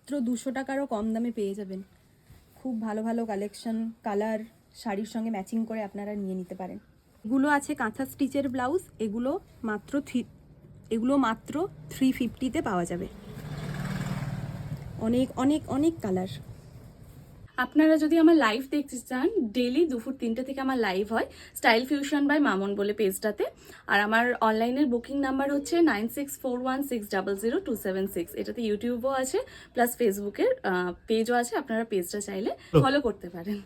মাত্র 200 টাকারও কম দামে পেয়ে যাবেন। খুব ভালো ভালো কালেকশন, কালার শাড়ির সঙ্গে ম্যাচিং করে আপনারা নিয়ে নিতে পারেন। এগুলো আছে কাঁথা স্টিচের ব্লাউজ, এগুলো মাত্র 350-তে পাওয়া যাবে। অনেক অনেক অনেক কালার। আপনারা যদি আমার লাইভ দেখতে চান, ডেলি দুপুর 3টে থেকে আমার লাইভ হয় স্টাইল ফিউশন বাই মামন বলে পেজটাতে। আর আমার অনলাইনের বুকিং নাম্বার হচ্ছে 9641600276। এটাতে ইউটিউবও আছে, প্লাস ফেসবুকের পেজও আছে, আপনারা পেজটা চাইলে ফলো করতে পারেন।